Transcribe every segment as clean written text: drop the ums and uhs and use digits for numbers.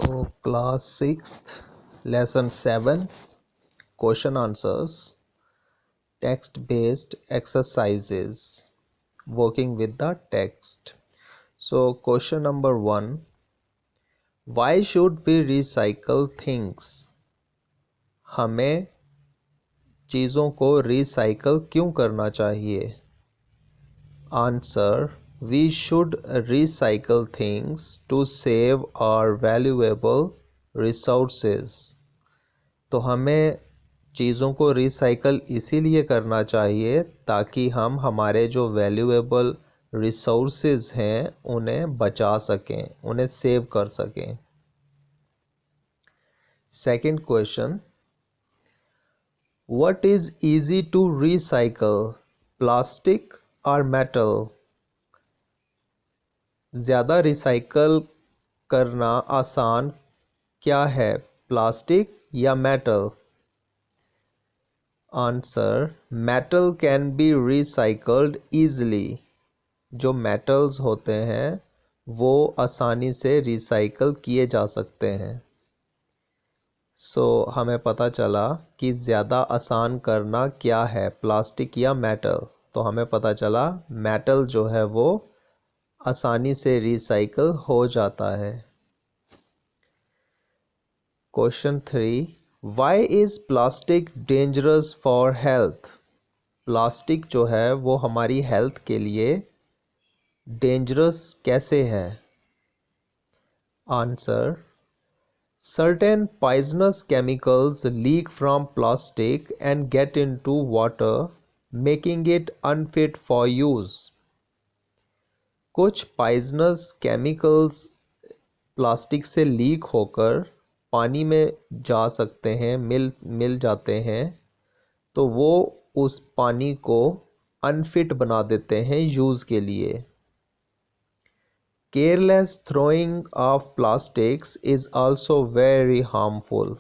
So, class 6th, lesson 7, question answers, text based exercises, working with the text. So, question number 1, why should we recycle things? हमें चीज़ों को recycle क्यों करना चाहिए? Answer, we should recycle things to save our valuable resources. तो हमें चीज़ों को रिसाइकल इसीलिए करना चाहिए ताकि हम हमारे जो वैल्यूएबल रिसोर्सेज हैं उन्हें बचा सकें, उन्हें सेव कर सकें। Second question, what is easy to recycle, plastic और मेटल? ज़्यादा रिसाइकल करना आसान क्या है, प्लास्टिक या metal? Answer, metal can be recycled easily. जो मेटल्स होते हैं वो आसानी से रिसाइकल किए जा सकते हैं। हमें पता चला कि ज़्यादा आसान करना क्या है, प्लास्टिक या मेटल। तो हमें पता चला मेटल जो है वो आसानी से रिसाइकल हो जाता है। Question 3, why is plastic dangerous for health? Plastic जो है वो हमारी हेल्थ के लिए डेंजरस कैसे है? Answer, certain poisonous chemicals leak from plastic and get into water, making it unfit for use. कुछ पॉइजनस केमिकल्स प्लास्टिक से लीक होकर पानी में जा सकते हैं, मिल जाते हैं, तो वो उस पानी को अनफिट बना देते हैं यूज़ के लिए। Careless throwing of plastics is also very harmful.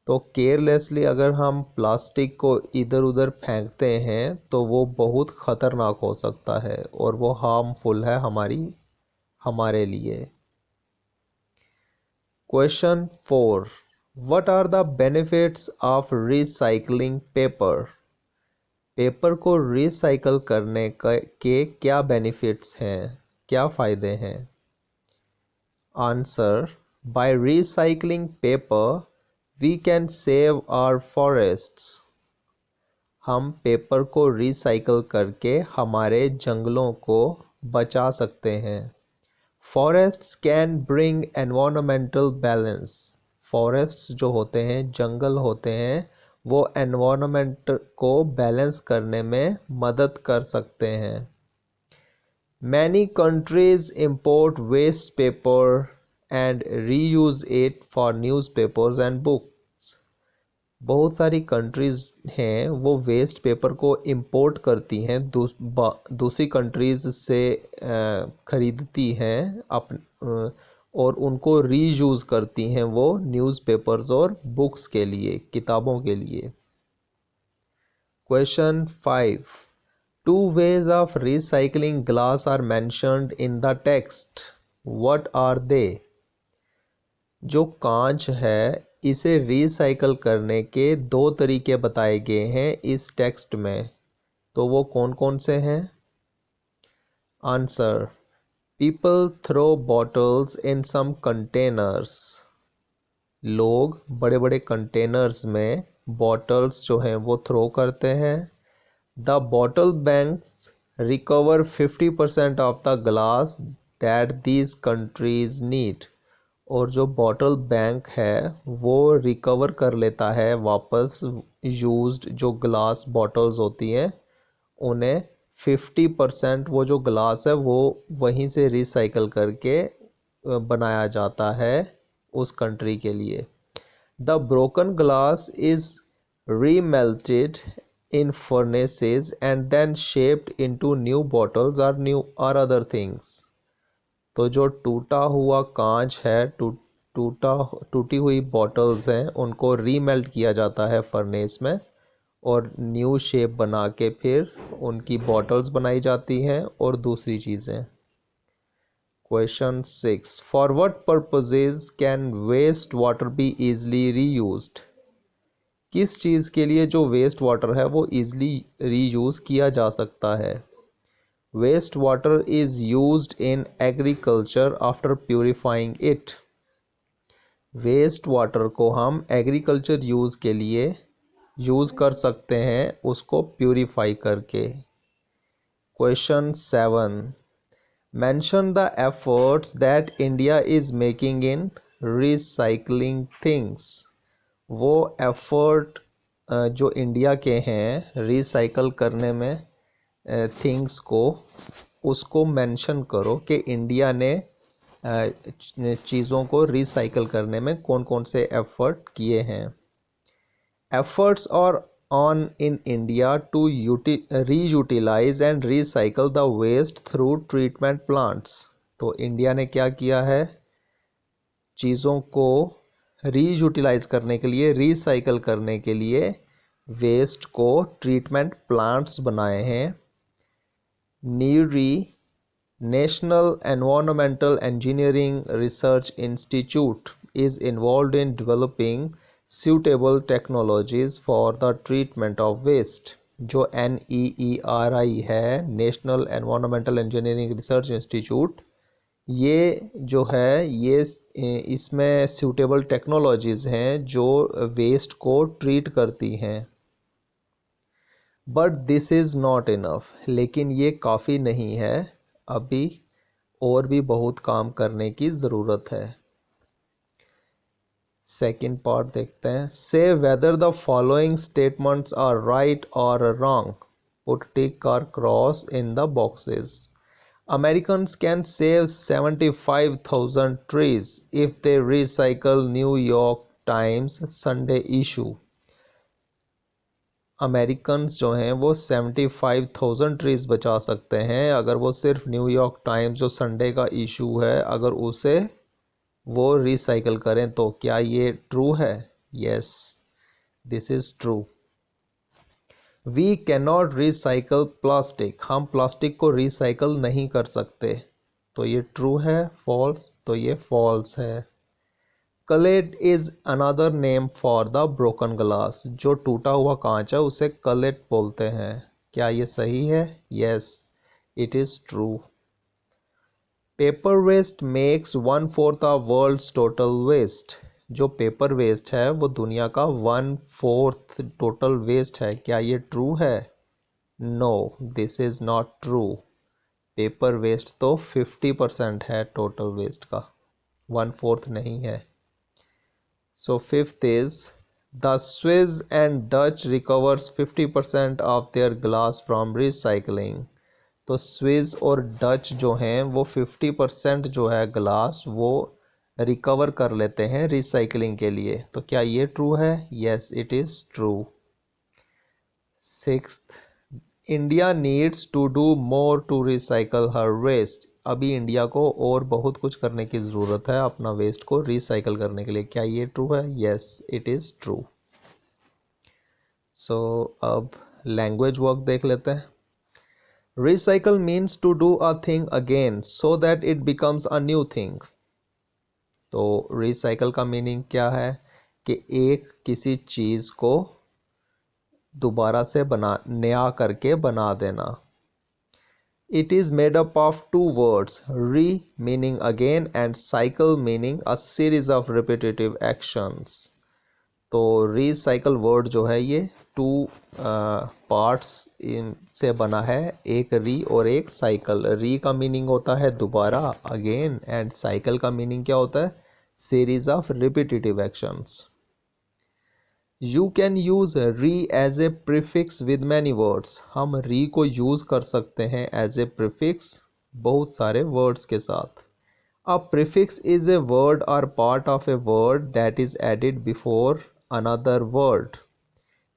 तो केयरलेसली अगर हम प्लास्टिक को इधर उधर फेंकते हैं तो वो बहुत ख़तरनाक हो सकता है और वो हार्मफुल है हमारे लिए। Question 4, what are the benefits of recycling paper? Paper को रिसाइकल करने के क्या बेनिफिट्स हैं, क्या फ़ायदे हैं? Answer, by recycling paper we can save our forests. हम पेपर को रिसाइकल करके हमारे जंगलों को बचा सकते हैं। Forests can bring environmental balance. Forests जो होते हैं, जंगल होते हैं, वो एनवायरनमेंट को बैलेंस करने में मदद कर सकते हैं। Many countries import waste paper and reuse it for newspapers and books. बहुत सारी कंट्रीज़ हैं वो वेस्ट पेपर को इम्पोर्ट करती हैं, दूसरी कंट्रीज़ से ख़रीदती हैं और उनको रीयूज़ करती हैं वो न्यूज़पेपर्स और बुक्स के लिए, किताबों के लिए। Question 5, two ways of recycling glass are mentioned in the text, what are they? जो कांच है इसे रिसाइकल करने के 2 तरीके बताए गए हैं इस टेक्स्ट में, तो वो कौन कौन से हैं? आंसर, पीपल थ्रो बॉटल्स इन सम कंटेनर्स। लोग बड़े बड़े कंटेनर्स में बॉटल्स जो हैं वो थ्रो करते हैं। The bottle banks recover 50% of the glass that these countries need. और जो बॉटल बैंक है वो रिकवर कर लेता है वापस यूज्ड जो ग्लास बॉटल्स होती हैं उन्हें 50% वो जो ग्लास है वो वहीं से रिसाइकल करके बनाया जाता है उस कंट्री के लिए। The broken glass is remelted in furnaces and then shaped into new bottles or other things। तो जो टूटा हुआ कांच है, टूटी हुई बॉटल्स हैं, उनको रीमेल्ट किया जाता है फर्नेस में और न्यू शेप बना के फिर उनकी बॉटल्स बनाई जाती हैं और दूसरी चीज़ें। Question 6, for what purposes can waste water be easily reused? किस चीज़ के लिए जो वेस्ट वाटर है वो इजली रीयूज़ किया जा सकता है? Waste water is used in agriculture after purifying it. Waste water को हम एग्रीकल्चर यूज़ के लिए यूज़ कर सकते हैं उसको प्यूरिफाई करके। Question 7, mention the efforts that India is making in recycling things. वो एफर्ट जो इंडिया के हैं रिसाइकल करने में थिंग्स को, उसको मेंशन करो कि इंडिया ने चीज़ों को रिसाइकल करने में कौन कौन से एफर्ट किए हैं। Efforts are on in India to reutilise and recycle the waste through treatment plants. तो इंडिया ने क्या किया है, चीज़ों को रीयूटिलाइज करने के लिए, रिसाइकल करने के लिए वेस्ट को ट्रीटमेंट प्लांट्स बनाए हैं। NEERI National Environmental Engineering Research Institute is involved in developing suitable technologies for the treatment of waste। जो NEERI है, National Environmental Engineering Research Institute, ये जो है ये इसमें सूटेबल टेक्नोलॉजीज़ हैं जो वेस्ट को ट्रीट करती हैं। But this is not enough, लेकिन ये काफ़ी नहीं है, अभी और भी बहुत काम करने की ज़रूरत है। सेकंड पार्ट देखते हैं। Say whether the following statements are right or wrong, put tick or cross in the boxes. Americans can save 75,000 trees if they recycle New York Times Sunday issue। Americans जो हैं वो 75,000 trees बचा सकते हैं अगर वो सिर्फ न्यूयॉर्क टाइम्स जो संडे का इशू है अगर उसे वो रिसाइकल करें। तो क्या ये ट्रू है? Yes, this is true. We can not recycle plastic, हम प्लास्टिक को रिसाइकल नहीं कर सकते। तो ये ट्रू है, फॉल्स? तो ये फॉल्स है। Cullet is another name for the broken glass, जो टूटा हुआ कांच है उसे कलेट बोलते हैं। क्या ये सही है? Yes, it is true. Paper waste makes 1/4 of world's total waste, जो पेपर वेस्ट है वो दुनिया का 1/4 टोटल वेस्ट है। क्या ये ट्रू है? No, this is not true. Paper waste तो 50% है टोटल वेस्ट का, 1/4 नहीं है। So fifth is the Swiss and Dutch recovers 50% of their glass from recycling। तो स्विस और डच जो हैं वो 50% जो है ग्लास वो रिकवर कर लेते हैं रिसाइकलिंग के लिए। तो क्या ये ट्रू है? Yes, it is true. Sixth, India needs to do more to recycle her waste. अभी इंडिया को और बहुत कुछ करने की ज़रूरत है अपना वेस्ट को रिसाइकल करने के लिए। क्या ये ट्रू है? Yes, it is true. So अब लैंग्वेज वर्क देख लेते हैं। Recycle means to do a thing again so that it becomes a new thing. तो रिसाइकल का मीनिंग क्या है कि एक किसी चीज़ को दोबारा से नया करके बना देना। It is made up of two words, re meaning again and cycle meaning a series of repetitive actions। तो recycle word जो है ये टू पार्ट्स से बना है, एक री और एक साइकिल। री का मीनिंग होता है दोबारा, अगेन, एंड साइकिल का मीनिंग क्या होता है? Series of repetitive actions. You can use re as a prefix with many words. हम री को यूज़ कर सकते हैं एज ए प्रीफिक्स बहुत सारे वर्ड्स के साथ। A prefix is a word or part of a word that is added before another word.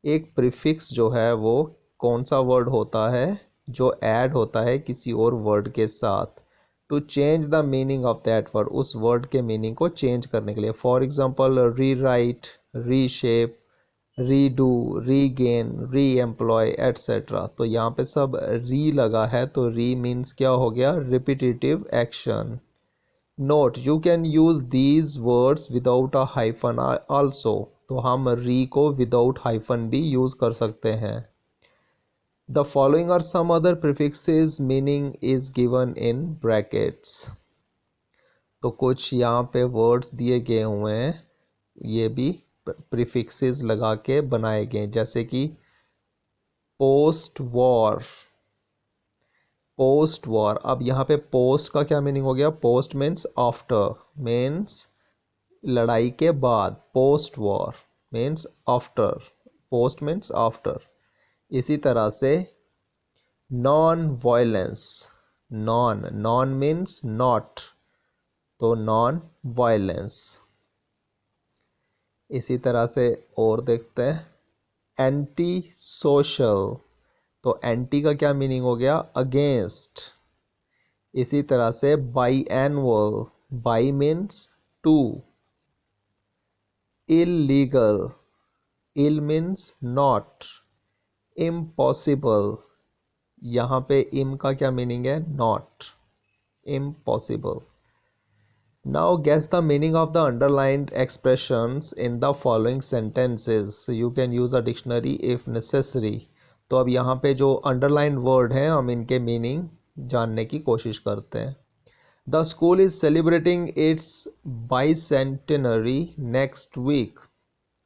एक प्रीफिक्स जो है वो कौन सा वर्ड होता है? जो ऐड होता है किसी और वर्ड के साथ to change the meaning of that word, उस वर्ड के मीनिंग को चेंज करने के लिए। For example rewrite, reshape, redo, regain, reemploy etcetera. तो यहाँ पे सब री लगा है तो री मीन्स क्या हो गया? Repetitive action. Note, you can use these words without a hyphen also, तो हम री को विदाउट हाइफन भी यूज कर सकते हैं। The following are some other prefixes meaning is given in brackets, तो कुछ यहाँ पे वर्ड्स दिए गए हुए हैं, ये भी प्रीफिक्सेस लगा के बनाए गए, जैसे कि पोस्ट वॉर। पोस्ट वॉर, अब यहाँ पे पोस्ट का क्या मीनिंग हो गया? पोस्ट मीन्स आफ्टर, मीन्स लड़ाई के बाद। Post war means after, post means after. इसी तरह से non violence, non, non means not, तो नॉन वायलेंस। इसी तरह से और देखते हैं एंटी सोशल, तो एंटी का क्या मीनिंग हो गया? अगेंस्ट। इसी तरह से biannual, bi means two. Illegal, il means not. Impossible, यहाँ पे इम का क्या मीनिंग है? Not, impossible. Now guess the meaning of the underlined expressions in the following sentences. You can use a dictionary if necessary. तो अब यहाँ पे जो underlined word हैं हम इनके meaning जानने की कोशिश करते हैं। The school is celebrating its bicentenary next week.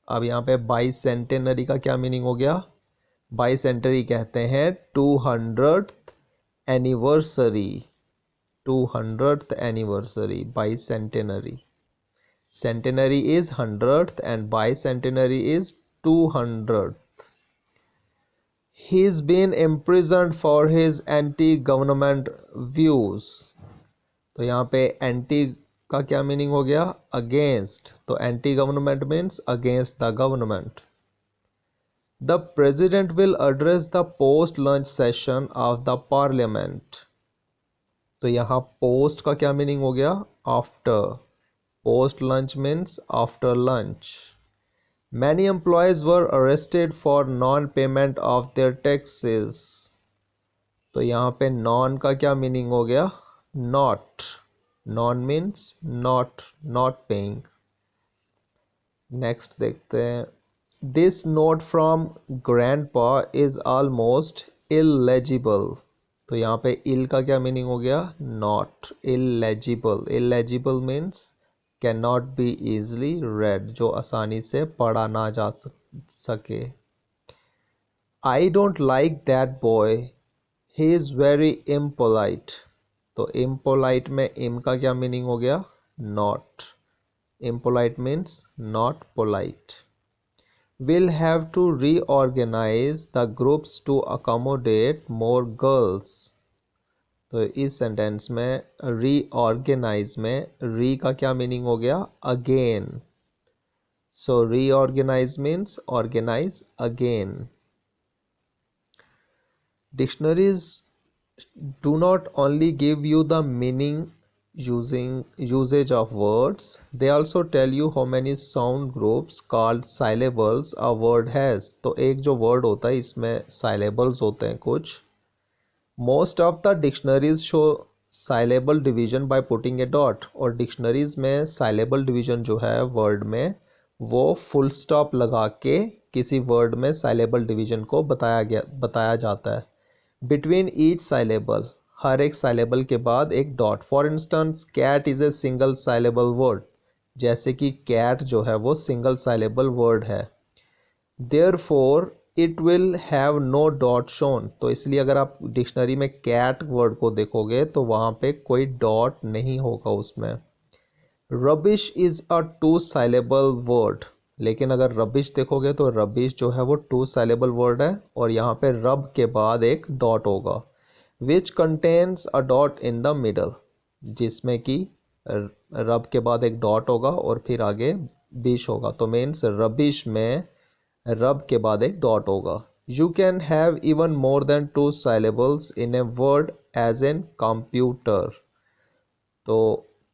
अब यहाँ पे bicentenary का क्या meaning हो गया? Bicentenary कहते हैं 200th anniversary, 200th anniversary, bicentenary. Centenary is 100th and bicentenary is 200th. He's been imprisoned for his anti-government views. तो यहाँ पे anti का क्या meaning हो गया? Against. तो anti-government means against the government. The president will address the post-lunch session of the parliament. तो यहाँ पोस्ट का क्या मीनिंग हो गया? After. Post lunch means after lunch. Many employees were arrested for non payment of their taxes. तो यहाँ पे non का क्या मीनिंग हो गया? Not. Non means not, not paying. Next देखते हैं, this note from grandpa is almost illegible. तो यहाँ पे इल का क्या मीनिंग हो गया? Not, illegible. Illegible means can not be easily red, जो आसानी से पढ़ा ना जा सके। I don't like that boy, he is very impolite. तो इम्पोलाइट में इम का क्या मीनिंग हो गया? Not. Impolite means not polite. We'll have to reorganize the groups to accommodate more girls. तो इस सेंटेंस में reorganize में री का क्या मीनिंग हो गया? Again. So reorganize means organize again. Dictionaries do not only give you the meaning usage of words, they also tell you how many sound groups called syllables a word has. तो एक जो word होता है इसमें syllables होते हैं कुछ। Most of the dictionaries show syllable division by putting a dot, और डिक्शनरीज में syllable division जो है word में वो full stop लगा के किसी word में syllable division को बताया जाता है। Between each syllable, हर एक साइलेबल के बाद एक dot. For instance cat is a single syllable word, जैसे कि कैट जो है वो सिंगल साइलेबल वर्ड है। Therefore it will have no dot shown, तो इसलिए अगर आप डिक्शनरी में कैट वर्ड को देखोगे तो वहाँ पे कोई डॉट नहीं होगा उसमें। Rubbish is a two syllable word, लेकिन अगर रबिश देखोगे तो रबिश जो है वो टू साइलेबल वर्ड है और यहाँ पे रब के बाद एक डॉट होगा। Which contains a dot in the middle, जिसमें कि रब के बाद एक डॉट होगा और फिर आगे बिश होगा, तो मीन्स रबिश में रब के बाद एक डॉट होगा। You can have even more than two syllables in a word as an computer. तो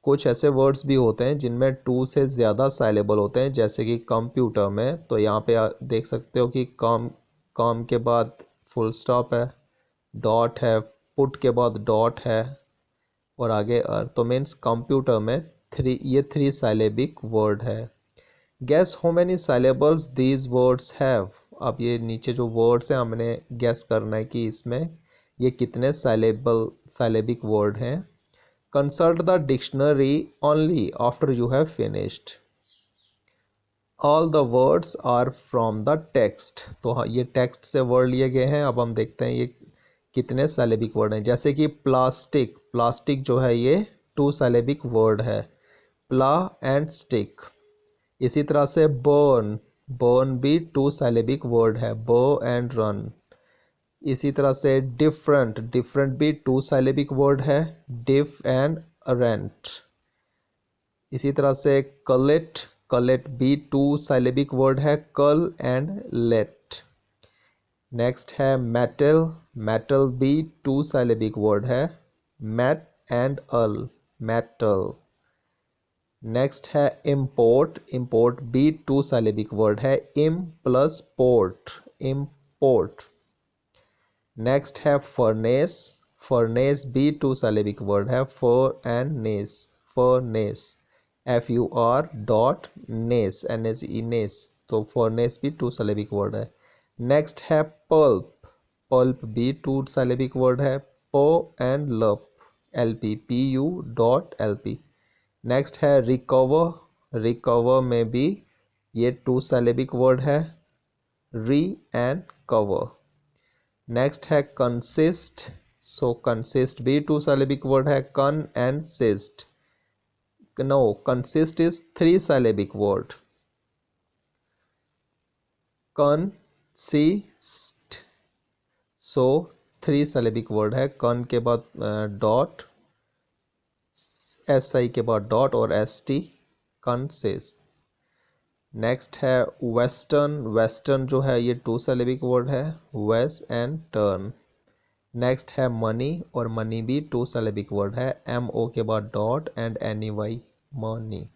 कुछ ऐसे वर्ड्स भी होते हैं जिनमें टू से ज़्यादा साइलेबल होते हैं, जैसे कि कंप्यूटर में। तो यहाँ पे देख सकते हो कि काम के बाद फुल स्टॉप है, डॉट है, पुट के बाद डॉट है, और आगे तो मीन्स कंप्यूटर में ये 3 साइलेबिक वर्ड है। Guess how many syllables these words have. अब ये नीचे जो वर्ड्स हैं हमने गैस करना है कि इसमें ये कितने साइलेबिक वर्ड हैं। Consult the dictionary only after you have finished. All the words are from the text. तो हाँ, ये टेक्स्ट से वर्ड लिए गए हैं। अब हम देखते हैं ये कितने साइलेबिक वर्ड हैं। जैसे कि प्लास्टिक, प्लास्टिक जो है ये 2 साइलेबिक वर्ड है, प्ला एंड स्टिक। इसी तरह से बर्न, बर्न भी 2 साइलेबिक वर्ड है, बो एंड रन। इसी तरह से डिफरेंट, डिफरेंट भी 2 साइलेबिक वर्ड है, डिफ एंड रेंट। इसी तरह से कलेट, कलेट भी 2 साइलेबिक वर्ड है, कल एंड लेट। नेक्स्ट है मेटल, मेटल भी 2 साइलेबिक वर्ड है, mat and al, metal. Next है इम्पोर्ट, इम्पोर्ट भी 2 साइलेबिक वर्ड है, im plus port, import. Next है फर्नेस, फर्नेस भी 2 साइलेबिक वर्ड है, फर एंड नेस, फर्नेस, FUR.नेस, NSE, नेस। तो फर्नेस भी 2 साइलेबिक वर्ड है। नेक्स्ट है पल्प, पल्प भी 2 साइलेबिक वर्ड है, पो एंड लप, LP, PU.LP। नेक्स्ट है रिकवर, रिकवर में भी ये 2 साइलेबिक वर्ड है, री एंड कवर। नेक्स्ट है कंसिस्ट, सो कंसिस्ट भी 2 साइलेबिक वर्ड है, con and sist. No, consist is 3 syllabic word, consist, so 3 syllabic word है। कन के बाद डॉट, SI के बाद डॉट और ST, कंसिस्ट। नेक्स्ट है वेस्टर्न, वेस्टर्न जो है ये 2 साइलेबिक वर्ड है, वेस्ट एंड टर्न। नेक्स्ट है मनी, और मनी भी 2 साइलेबिक वर्ड है, MO के बाद डॉट एंड NEY, मनी।